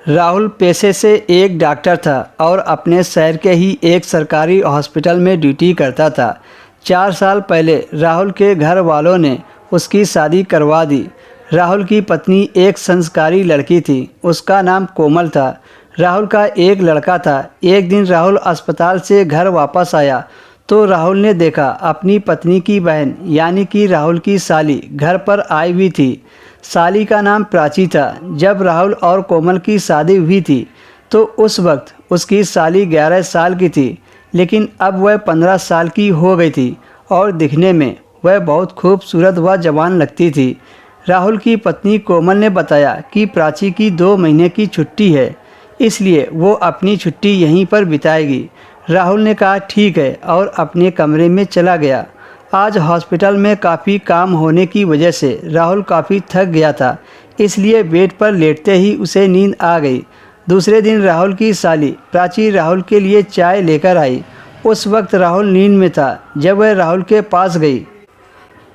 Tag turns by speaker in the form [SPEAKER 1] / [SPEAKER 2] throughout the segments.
[SPEAKER 1] राहुल पेशे से एक डॉक्टर था और अपने शहर के ही एक सरकारी हॉस्पिटल में ड्यूटी करता था। 4 साल पहले राहुल के घर वालों ने उसकी शादी करवा दी। राहुल की पत्नी एक संस्कारी लड़की थी, उसका नाम कोमल था। राहुल का एक लड़का था। एक दिन राहुल अस्पताल से घर वापस आया तो राहुल ने देखा अपनी पत्नी की बहन यानी कि राहुल की साली घर पर आई हुई थी। साली का नाम प्राची था। जब राहुल और कोमल की शादी हुई थी तो उस वक्त उसकी साली 11 साल की थी, लेकिन अब वह 15 साल की हो गई थी और दिखने में वह बहुत खूबसूरत व जवान लगती थी। राहुल की पत्नी कोमल ने बताया कि प्राची की 2 महीने की छुट्टी है, इसलिए वो अपनी छुट्टी यहीं पर बिताएगी। राहुल ने कहा ठीक है और अपने कमरे में चला गया। आज हॉस्पिटल में काफ़ी काम होने की वजह से राहुल काफ़ी थक गया था, इसलिए बेड पर लेटते ही उसे नींद आ गई। दूसरे दिन राहुल की साली प्राची राहुल के लिए चाय लेकर आई। उस वक्त राहुल नींद में था। जब वह राहुल के पास गई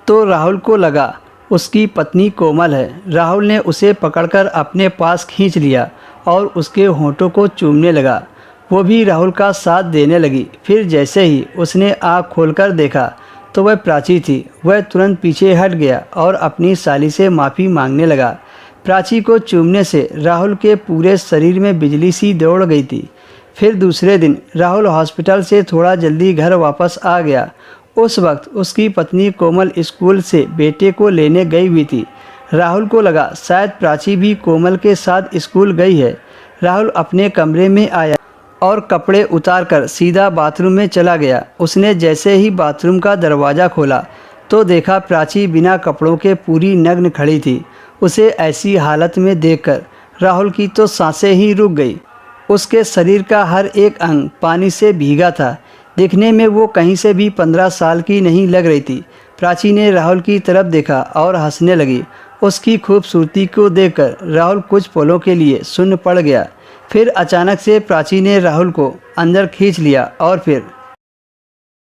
[SPEAKER 1] तो राहुल को लगा उसकी पत्नी कोमल है। राहुल ने उसे पकड़कर अपने पास खींच लिया और उसके होंठों को चूमने लगा। वो भी राहुल का साथ देने लगी। फिर जैसे ही उसने आँख खोलकर देखा तो वह प्राची थी। वह तुरंत पीछे हट गया और अपनी साली से माफ़ी मांगने लगा। प्राची को चूमने से राहुल के पूरे शरीर में बिजली सी दौड़ गई थी। फिर दूसरे दिन राहुल हॉस्पिटल से थोड़ा जल्दी घर वापस आ गया। उस वक्त उसकी पत्नी कोमल स्कूल से बेटे को लेने गई हुई थी। राहुल को लगा शायद प्राची भी कोमल के साथ स्कूल गई है। राहुल अपने कमरे में आया और कपड़े उतारकर सीधा बाथरूम में चला गया। उसने जैसे ही बाथरूम का दरवाज़ा खोला तो देखा प्राची बिना कपड़ों के पूरी नग्न खड़ी थी। उसे ऐसी हालत में देखकर राहुल की तो सांसें ही रुक गई। उसके शरीर का हर एक अंग पानी से भीगा था। दिखने में वो कहीं से भी 15 साल की नहीं लग रही थी। प्राची ने राहुल की तरफ देखा और हंसने लगी। उसकी खूबसूरती को देखकर राहुल कुछ पलों के लिए सुन्न पड़ गया। फिर अचानक से प्राची ने राहुल को अंदर खींच लिया और फिर